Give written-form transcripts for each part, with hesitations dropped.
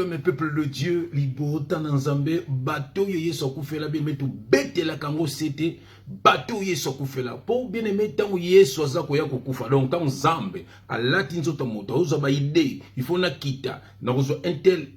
Shalom, peuple de Dieu, libota Nzambe, bateau ye sokufela bien mais tout bête la kango c'était bateau ye sokufela pour bien aimer tant yeso aza koya kokufa donc tant Nzambe ala tinzoto moto ozo ba idée il faut na kita na ozo intel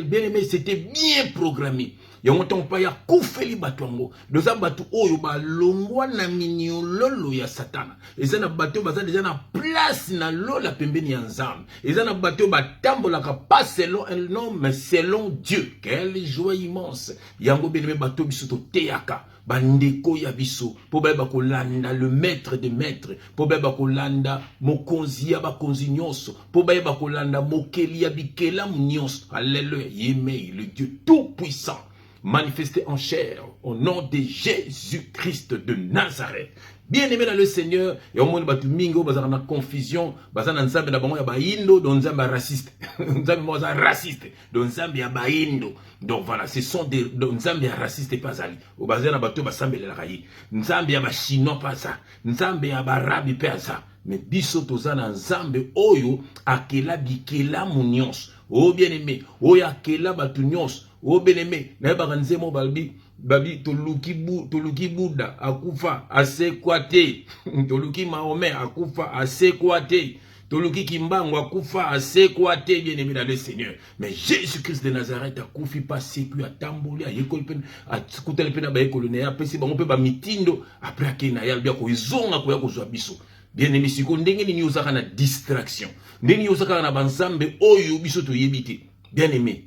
bien aimé c'était bien programmé ya ngoto pa ya kufeli batongo doza batu oyo ba longwa na miniololo ya satana eza na bateau baza déjà na place na lola pembeni ya Nzambe eza na bateau batambola pas selon un nom, mais selon Dieu. Quelle joie immense. Yango beneme bato biso to teaka. Bandeko ya biso. Po ba kolanda le maître des maîtres. Po ba kolanda mokonzi ya bakonzi nyonso. Po ba kolanda mokeli ya bikela nyonso. Alléluia. Yeme le Dieu tout puissant manifesté en chair au nom de Jésus-Christ de Nazareth. Bien-aimé dans le Seigneur, il y a au moins des mingo, bazar na confusion, bazar na nzambe na bango ya baindo, don nzambe raciste. Nzambe mo za raciste, don nzambe ya baindo. Donc voilà, ce sont des nzambe ya raciste pas ali. O bazar na bato basambe la rayi. Nzambe ya ba chinois pas ça. Nzambe ya barabi pas ça. Mais biso toza na nzambe oyo akela bikela munyos. Oh bien-aimé, oyo akela batu nyos. Oh bien-aimé, na ba nzemo balbi babi toluki Bouddha akufa asekwate toluki Mahomet akufa asekwate toluki Kimbangu akufa asekwate bien-aimé dans le Seigneur mais Jésus-Christ de Nazareth akufi pas seku atamboli ayekoli pen atikutele pena ba ekolo ne apesi bango pe ba mitindo après akena ya bia ko izonga ko ya kozwa biso bien-aimé siko ndenge nini ozaka na distraction ndenge ozaka na banzambe oyo biso to yebite bien-aimé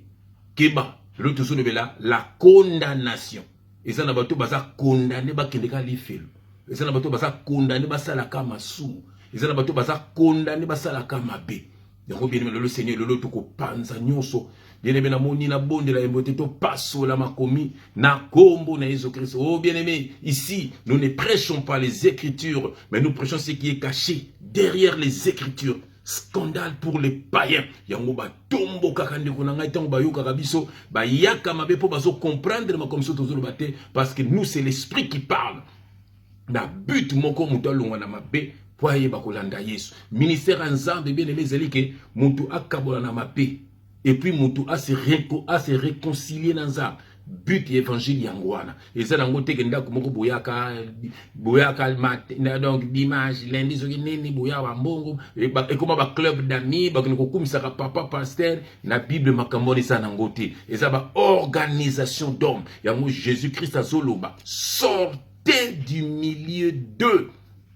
keba l'autre chose de la condamnation. Et ça n'a pas tout basa condamné ba kendeka lifelo. Et ça n'a pas tout basa condamné ba sala kama sou. Et ça n'a pas tout basa condamné ba sala kama be. Donc bien aimé le Seigneur le to ko panza nyonso. Bien aimé na moni na bonde la embote to passo la makomi na kombo na Jésus Christ. Oh bien aimé, ici nous ne prêchons pas les écritures, mais nous prêchons ce qui est caché derrière les écritures. Scandale pour les païens. Yango ba tombo kakande konanga itango ba yoka kabiso ba yaka mabe po bazo comprendre ma comme ça tozolo baté parce que nous c'est l'esprit qui parle. Na but moko muto longa na mabe po ayeba kolanda Yesu. Ministère Nzambe bien aimé zelike mutu akabola na mabe et puis mutu a se réconcilier na Nzambe. But évangile yangwana et ça nango teke ndako moko boyaka donc dimanche lundi soki nini boya wa mbongo et comment ba club d'amis ba ko kumisaka papa pasteur na Bible makambo ni ça nango te et ça ba organisation d'hommes yango Jésus-Christ azoloba sortez du milieu d'eux.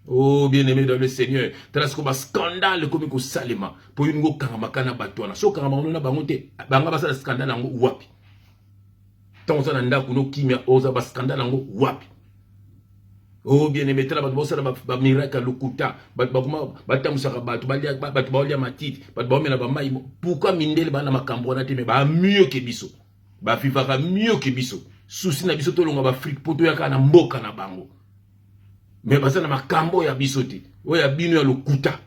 Oh bien-aimé dans le Seigneur, trace comme un scandale comme ko salema pour une go karamakana batwana so karamano na bangote banga basa scandale nango wapi. Tant ça nanda kuno kimia oza ba scandale nango wapi. Oh bien aimé tala ba ba miracle lokuta ba kuma batamusaka batu balia matiti ba mena ba mai pourquoi mindele bana makambo na te me ba mieux que biso ba vivaka mieux que biso souci na biso to longa ba fric poto yaka na mboka na bango mais basa na makambo ya biso te o ya bino ya lokuta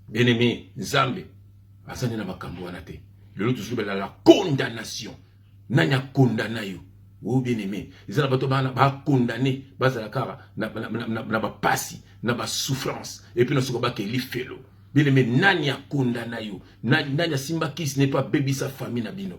bien aimé Nzambe basa na makambo na te le lot tout la condamnation. Nanya condamna yo. Oh bien aimé. Ils ont ba condamné bazala kara na ba pasi, na ba souffrance et puis na sokoba ke li felo. Bien aimé nanya condamna yo. Nanya simba kis n'est pas baby sa famille na bino.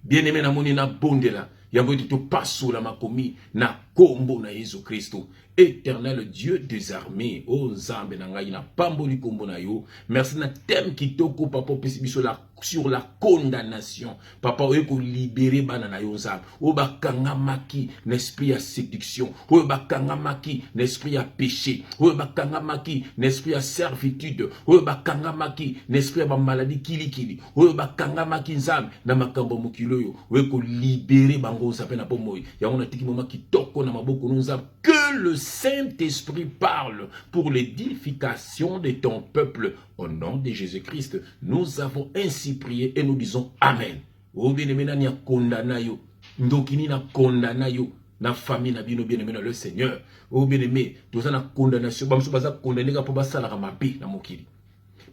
Bien aimé na moni na bondela. Yambo to passo la makomi na kombo na Jésus Christ. Éternel Dieu des armées, oh Nzambe na ngai na pamboli kombo na yo. Merci na thème qui toko papa biso la sur la condamnation. Papa oyo libérer bana na yo Nzambe. O bakanga maki l'esprit ya séduction. O bakanga maki l'esprit ya péché. O bakanga maki l'esprit ya servitude. O bakanga maki l'esprit ya maladie kili. O bakanga maki Nzambe na makambo mokilo yo. O ko libérer bango Nzambe na pomoy. Ya on a tiki moma ki toko na maboko Nzambe. Que le Saint-Esprit parle pour l'édification de ton peuple. Au nom de Jésus-Christ, nous avons ainsi prié et nous disons Amen. Oh bien-aimé, na nia condamna yo. Ndokini na condamna yo. Na famille na bino bien-aimé dans le Seigneur. Oh bien-aimé, tous na condamnation. Bamso baza condamné ka po basala ka mabe na mokili.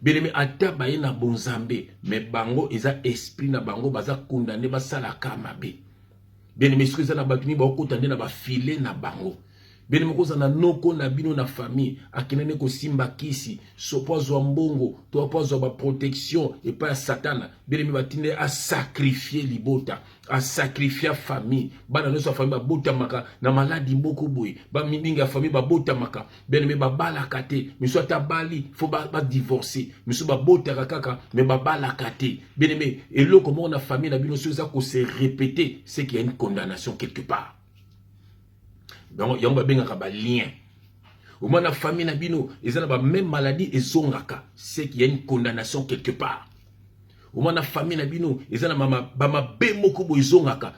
Bien-aimé, ata baye na bonzambe. Mais bango eza esprit na bango baza condamné basala ka mabe. Bien-aimé, ce que ça na batuni ba okotande na ba filet na bango. Bien aimé koza na noko na bino na famille akinane ko simba kisi so pozo mbongo to pozo ba protection et pas satana. Bien aimé batinde à sacrifier libota, à sacrifier famille. Bana no sa famille ba bota maka na maladie mboko boy. Ba mindinga famille ba bota maka. Bien aimé ba bala kate, mi so ta bali faut ba divorcer. Mi so ba bota kaka mais ba bala kate. Bien aimé et là comment on a famille na bino so ça ko se répéter, c'est qu'il y a une condamnation quelque part. Donc, il y a un lien. Au moins, la famille n'a pas même maladie et zongaka. C'est qu'il y a une condamnation quelque part. Au moins, la famille n'a pas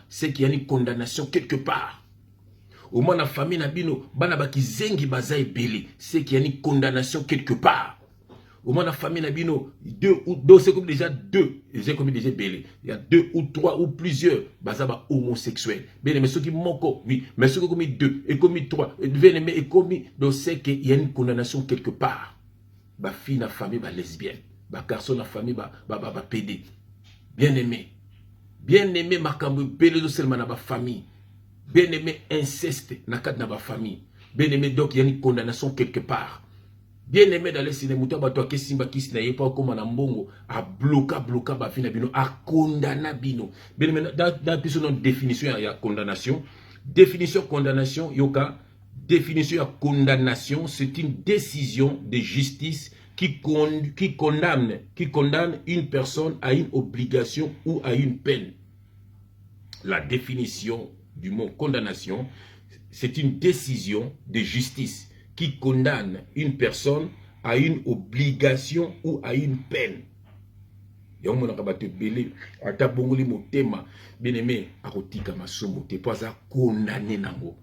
c'est qu'il y a une condamnation quelque part. Au moins, la famille n'a pas c'est qu'il y a une condamnation quelque part. Au moins, la famille n'a deux, c'est comme déjà deux. C'est comme déjà belé. Il y a deux ou trois ou plusieurs. Bazaba homosexuels. Bien, mais ceux qui manquent, oui. Mais ceux qui ont commis deux et commis trois. Bien, mais et commis. Donc, c'est qu'il y a une condamnation quelque part. Ba fille na famille, ba lesbienne. Ba garçon na famille, ba pédé. Bien aimé. Bien aimé, ma kambo, belé seulement na ba famille. Bien aimé, inceste, na kat na ba famille. Bien aimé, donc, il y a une condamnation quelque part. Bien aimé dans les cinémas, bato ke simba kisi na yepa comme na mbongo a bloquer ba fina bino a condamner bino. Bien aimé dans plus une définition il y a condamnation. Définition condamnation yoka définition ya condamnation, c'est une décision de justice qui condamne une personne à une obligation ou à une peine. La définition du mot condamnation, c'est une décision de justice qui condamne une personne à une obligation ou à une peine. Bien aimé, akotika masomo te poza condamné nango.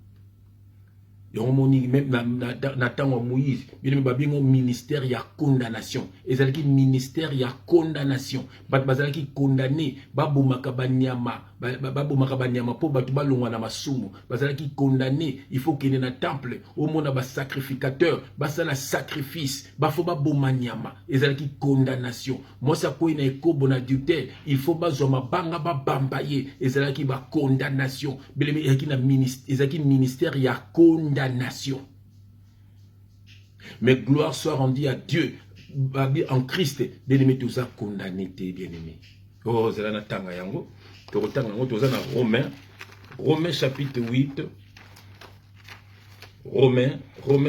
Même na tango Moïse, bien babingo ministère ya condamnation. Ezalaki ministère ya condamnation. Bazalaki condamné, babomaka banyama, babomaka banyama po batu balongwa na masumu. Bazalaki condamné, il faut qu'il y ait un temple, au monde ba sacrificateur, basala sacrifice, bafo baboma nyama. Ezalaki condamnation. Moi ça ko ina ekobo na adultère, il faut bazoma banga babambaye. Ezalaki ba condamnation. Bien ezalaki ministère ya condamnation. Mais gloire soit rendue à Dieu en Christ. Bien-aimé, tout ça condamné, bien-aimé. Oh, c'est là tanga yango. Tout ça dans Romains chapitre 8. Romains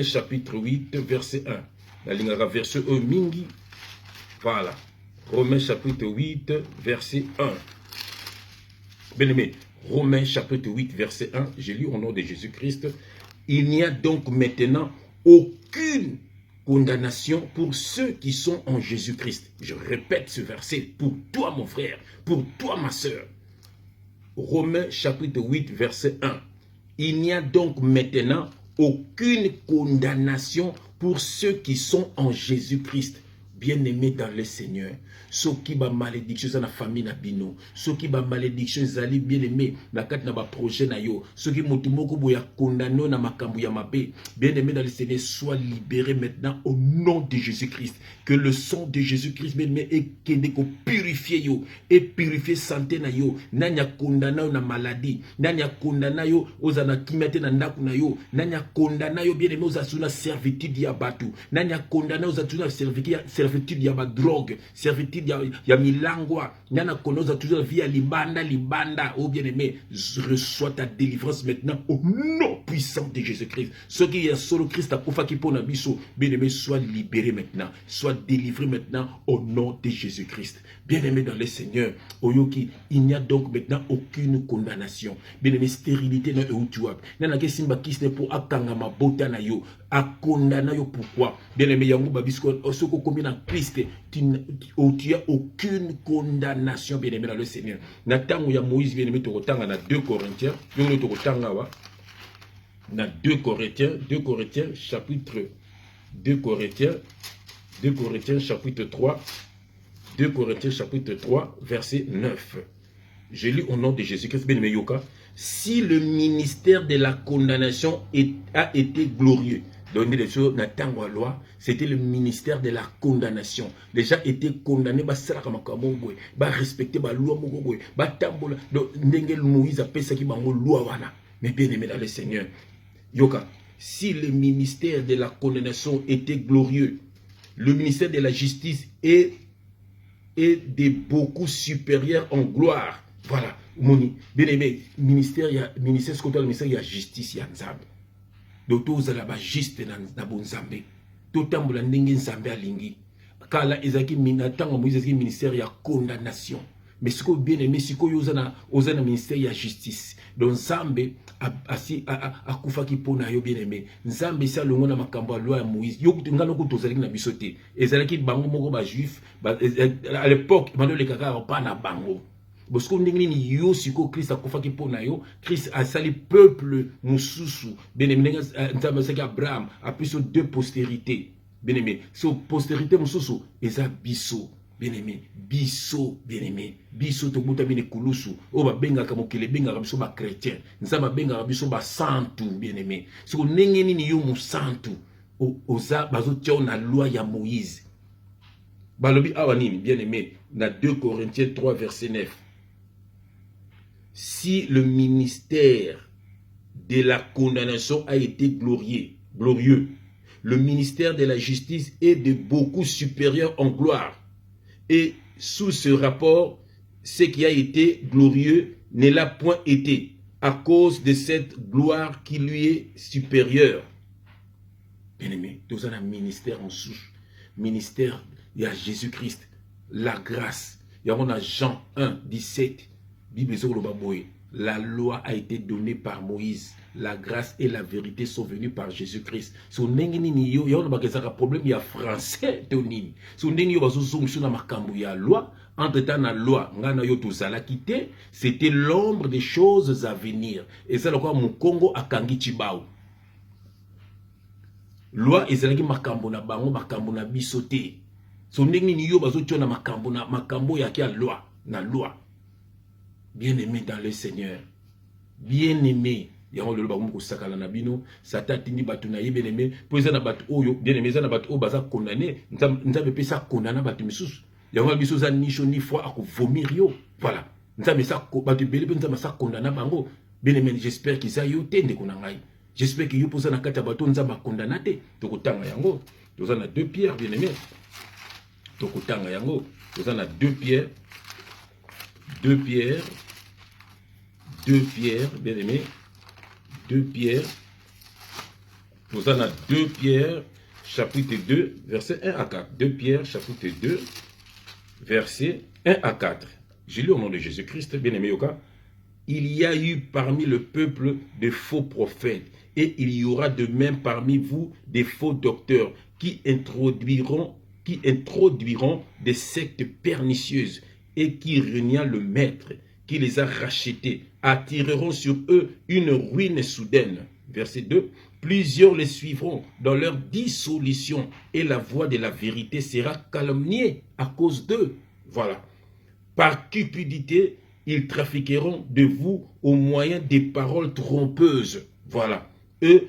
chapitre 8, verset 1. La ligne verset 1 mingi. Voilà. Romains chapitre 8, verset 1. Bien-aimé, Romains chapitre 8, verset 1. J'ai lu au nom de Jésus-Christ. Il n'y a donc maintenant aucune condamnation pour ceux qui sont en Jésus-Christ. Je répète ce verset pour toi mon frère, pour toi ma soeur. Romains chapitre 8 verset 1. Il n'y a donc maintenant aucune condamnation pour ceux qui sont en Jésus-Christ. Bien-aimés dans le Seigneur, ceux qui ba malédiction dans la famille na bino, ceux qui ba malédiction zali bien-aimés na kat na ba projet na yo, ceux qui motumoko boya condamné na makambu ya mabe, bien-aimés dans le Seigneur, soient libérés maintenant au nom de Jésus-Christ. Que le sang de Jésus-Christ bien-aimé et kende ko purifier yo et purifier santé na yo, nanya condamné na maladie, nanya condamné yo ozana kimete na ndaku na yo, nanya condamné yo bien-aimé ozasuna servitude ya batu, nanya condamné ozasuna servitude ya ba drogue, servitude ya milangwa, nana konoza toujours via libanda, oh bien-aimé, reçois ta délivrance maintenant au nom puissant de Jésus-Christ. Ce qui est solo Christ a kufa ki pona biso, bien-aimé, sois libéré maintenant, sois délivré maintenant au nom de Jésus-Christ. Bien-aimé dans le Seigneur, oyoki, il n'y a donc maintenant aucune condamnation. Bien-aimé, stérilité na eutuab. Nana ke simba kisne pour akanga mabota na yo, akondana yo pourquoi? Bien-aimé, yango babisko osoko komi na Christ, tu n'as aucune condamnation, bien-aimé dans le Seigneur. Natango ya Moïse, bien-aimé, tu retanga na 2 Corinthiens, tu retanga wa na 2 Corinthiens chapitre 2 Corinthiens chapitre 3, 2 Corinthiens chapitre 3 verset 9. Je lis au nom de Jésus-Christ, bien-aimé yoka, si le ministère de la condamnation a été glorieux. Donner les choses, loi, c'était le ministère de la condamnation. Les gens étaient condamnés, respecter la loi, Moïse a fait ça qui loi. Mais bien aimé dans le Seigneur, yoka, si le ministère de la condamnation était glorieux, le ministère de la justice est de beaucoup supérieur en gloire. Voilà. Moni, bien aimé, ministère, ce qu'on a le ministère, il y a justice, il y a nzambe. Donc, tous là-bas, juste dans bon nzambe. Tout le temps, vous avez nzambe à lingi. Car là, ils ont dit, ministère, il y a condamnation. Mais ce que bien aimé, c'est qu'il y a un ministère, il y a justice. Donc, Nzambe, a kufaki pona yo bien aimé. Nzambe, c'est le monde makambo loi à Moïse. Yo, tu ngano kuto zali na bisote. Et zalaki bango moko ba juif. À l'époque, mano le kaka pas na bango. Parce que ni yo siko Christ a kufaki pona yo. Christ a sali peuple mususu. Bien aimé, Nzambe c'est Abraham a plus deux postérités. Bien aimé, so postérité mususu, eza biso. Bien-aimé, biso, bien-aimé, biso to buta bine kulusu, o ba benga ka mokele benga ka biso ba chrétien, nzamba benga ka biso ba santu, bien-aimé. So nenge nini yo mu santu, oza bazo tia na loi ya Moïse. Balobi awa nini, bien-aimé, na 2 Corinthiens 3 verset 9. Si le ministère de la condamnation a été glorieux, le ministère de la justice est de beaucoup supérieur en gloire. Et sous ce rapport, ce qui a été glorieux ne l'a point été, à cause de cette gloire qui lui est supérieure. Bien-aimé, nous avons un ministère en souche. Ministère, il y a Jésus-Christ, la grâce. Il y a Jean 1, 17. Bible la loi a été donnée par Moïse. La grâce et la vérité sont venues par Jésus-Christ. Si on a un problème, il y a français. Si on a un loi, entre-temps, la loi, c'était l'ombre des choses à venir. Et c'est le cas mon Congo à Kangi Chibao. Loi, et c'est là que makambo na bango, makambo na bisoté. Si on a un makambo ya loi, na loi. Bien-aimé dans le Seigneur, bien-aimé, yango lelo bamu ko sakala na bino, satatindi batu na ye bien-aimé, po eza na batu oyo, bien-aimé eza na batu o baza condamné, nzambe pesa condamna batu misusu. Yango biso za nisho ni fois ako vomir yo. Voilà. Nzambe sa batu belé pe nzambe sa condamna bango. Bien-aimé, j'espère qu'ils a yo tende ko na ngai. J'espère que yo posa na kata batu nzamba condamna te. Tokotanga yango. Toza na 2 Pierre, bien-aimé. Tokotanga yango. Toza na 2 Pierre. 2 Pierre, bien aimé, 2 Pierre, nous en avons 2 Pierre, chapitre 2, verset 1 à 4. 2 Pierre, chapitre 2, verset 1 à 4. J'ai lu au nom de Jésus-Christ, bien aimé Yoka. Il y a eu parmi le peuple de faux prophètes, et il y aura de même parmi vous des faux docteurs qui introduiront des sectes pernicieuses et qui reniant le maître qui les a rachetés, attireront sur eux une ruine soudaine. Verset 2. Plusieurs les suivront dans leur dissolution et la voie de la vérité sera calomniée à cause d'eux. Voilà. Par cupidité, ils trafiqueront de vous au moyen des paroles trompeuses. Voilà. Eux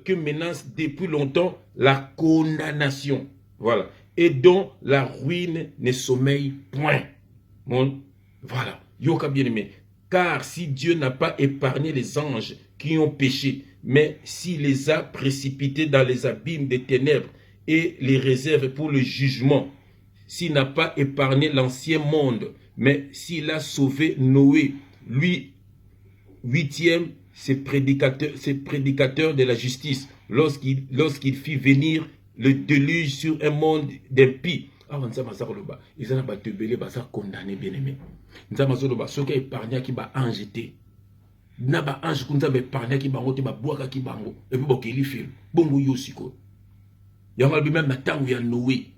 que menace depuis longtemps la condamnation. Voilà. Et dont la ruine ne sommeille point. Bon, voilà. Yoka bien-aimé. Car si Dieu n'a pas épargné les anges qui ont péché, mais s'il les a précipités dans les abîmes des ténèbres et les réserve pour le jugement, s'il n'a pas épargné l'ancien monde, mais s'il a sauvé Noé, lui, 8e, ses prédicateurs de la justice, lorsqu'il fit venir le déluge sur un monde d'impies. Avant ça, ils ont condamné bien-aimé. Nous avons ceux qui épargnent qui va angeter. Na ba ange kunza be épargnent qui va ngote ba boaka qui bango et puis bokeli film. Bongo yosiko. Yango bi même na tangu ya Noé.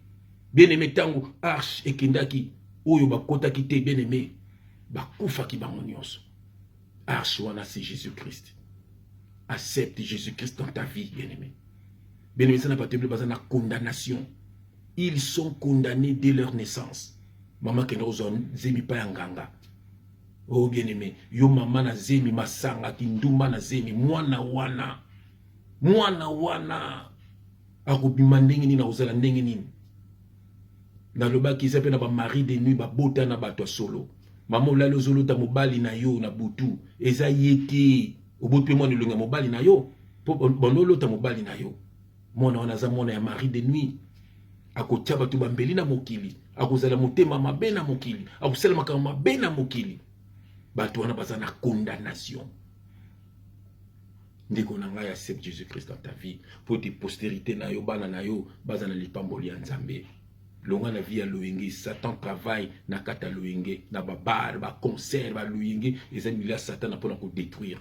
Bien-aimé tangu arche et kindaki oyo ba kota ki te bien-aimé. Ba kufa ki bango nyonso. Arche wana c'est Jésus-Christ. Accepte Jésus-Christ dans ta vie, bien-aimé. Bien-aimé, ça n'a pas été basé sur la condamnation. Ils sont condamnés dès leur naissance. Maman qui nous a zemi pa yanganga. Oh bien-aimé, yo maman na zemi masanga kindumba na zemi mwana wana. Mwana wana. Akubima ndenge nini na uzala ndenge nini. Na loba ki s'appelle na ba mari de nuit ba bota na bato solo. Maman la lozolo ta mobali na yo na butu. Eza yete. Obotu pe mwana longa mobali na yo. Bonolo ta mobali na yo. Mona wana za mona ya mari de nuit. Akotia batu bambeli na mokili. Akozala motema mabe na mokili. Akosala makambo mabe na mokili. Batu wana baza na condamnation. Ndeko na ngai accepte Jésus-Christ dans ta vie. Pour tes postérités na yo, bana na yo, baza na lipamboli ya Nzambe. Longa na vie ya loyenge, Satan travaille na kata loyenge, na babar, ba concert, ba loyenge, eza milia Satan apona ko détruire.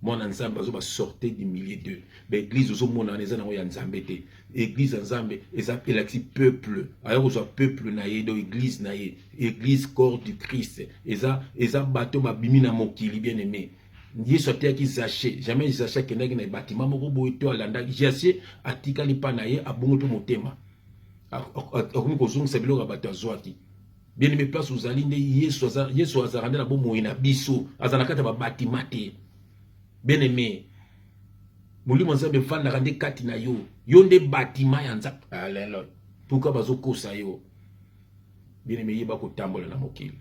Mwana Nzambe bazo ba sortir du milieu d'eux. L'église ozo mona eza na ya Nzambe te. Église Nzambe eza elaki peuple. Aya ko peuple na ye do église na ye. Église corps du Christ. Eza bato ba bimi na mokili bien aimé. Yesu atiaki Zaché, jamais Zaché kendaki na bâtiment moko boye to alandaki Zaché atikali pa na ye abongo to motema. Akomi kozongisa biloko bato azwaki. Bien aimé place ozali nde Yesu azarande na bomoi na biso, azana kata ba bâtiment te. Bien aimé, Molimo Nzambe vanda nde kati na yo. Yo nde bâtiment ya Nzambe. Alléluia. Pourquoi bazokosa yo? Bien aimé, yeba kotambola na mokili.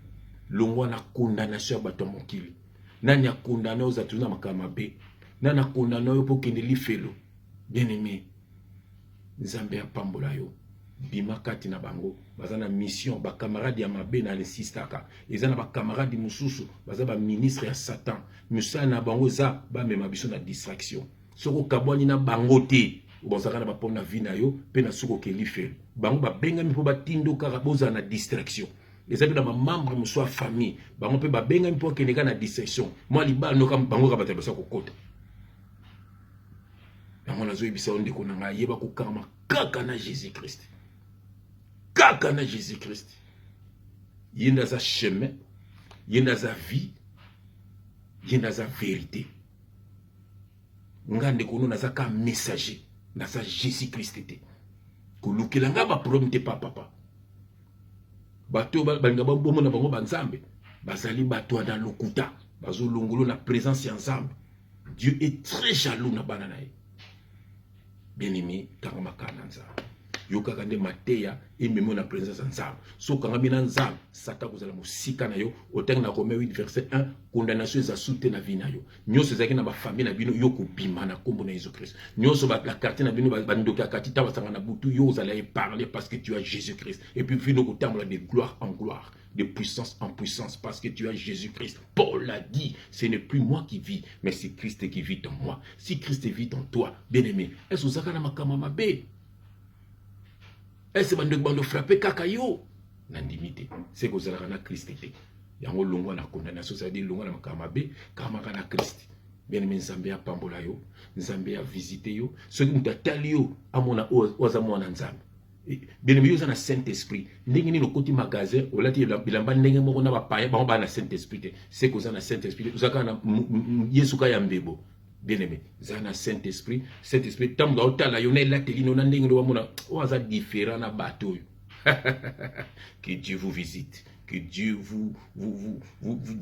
Longwa na condamnation ya bato mokili. Nani a condamné aux atuna makamabe. Nani a condamné au pour kende lifelo. Bien aimé. Nzambe a pambola yo. Bima kati na bango. Bazana mission. Ba camarade ya mabe na insistaka. Ezana ba camarade mususu. Baza ba ministre ya Satan. Musa na bango za ba mema biso na distraction. Soko kabwani na bango te. Bonzaka na ba pona vie na yo. Pe na soko ke lifelo. Bango ba benga mi po ba tindo kara boza na distraction. Les amis dans ma membre me soit famille, bango pe ba benga mpo keneka na dissection. Moi liba no kam bango ka batelo sa kokota. Bango na zo ibisa onde ko nanga yeba ko kama kaka na Jésus Christ. Kaka na Jésus Christ. Yenda za chemin, yenda za vie, yenda za vérité. Ngande ko no na za ka messager, na za Jésus Christ te. Ko lukela nga ba problème te papa. Bato balinga bomo na bango banzambe bazali bato na lokuta bazo longolo na présence ya Nzambe. Dieu est très jaloux na bana nae. Bien aimé kanga makana Nzambe. Yo kaka nde mateya ememo na présence ya Nzambe. So kanga mina Nzambe sata kozala musika na yo oteng na Romains 8 verset 1 condamnation za soute na vie na yo. Nyoso zaki na ba famille na bino yo ko bima na kombo na Jésus Christ. Nyoso ba la quartier na bino ba ndoka katita basanga na butu yo ozala parler parce que tu as Jésus Christ. Et puis vino ko tambola de gloire en gloire, de puissance en puissance parce que tu as Jésus Christ. Paul a dit, ce n'est plus moi qui vis, mais c'est Christ qui vit en moi. Si Christ vit en toi, bien-aimé, est-ce que ça na makama mabe? Est-ce que bando frappé kaka yo? Nandimité. C'est que ça na Christ te. Yango longwa na condamnation, ça dit longwa na makama mabe, kama na Christ. Bien-aimé, Nzambe a pambola yo, Nzambe a visité yo, ce qui m'tatali yo amona oza mwana Nzambe. Bien-aimé, yo na Saint-Esprit. Ndenge ni lokoti magasin, olati bilamba ndenge moko na bapaya, ba na Saint-Esprit. C'est que ça na Saint-Esprit, uzaka na Yesu ka ya mbebo. Bien-aimé, ça na Saint-Esprit, Saint-Esprit tamda otala yo na lateli no na ndenge lo mona oza différent na bato yo. Que Dieu vous visite. Que Dieu vous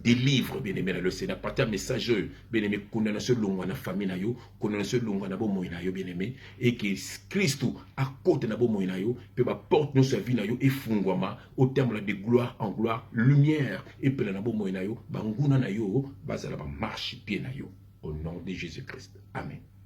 délivre, bien-aimé, dans le Seigneur. Partez un message, bien-aimé, qu'on a ce long na famille na yo, qu'on a ce long na bo moïna yo, bien-aimé, et que Christ à côté na bo moïna yo, peut ba porte nos vie na yo et fungwama au terme de gloire en gloire, lumière et pe na bo moïna yo, banguna na yo, bazala ba marche bien na yo, au nom de Jésus-Christ. Amen.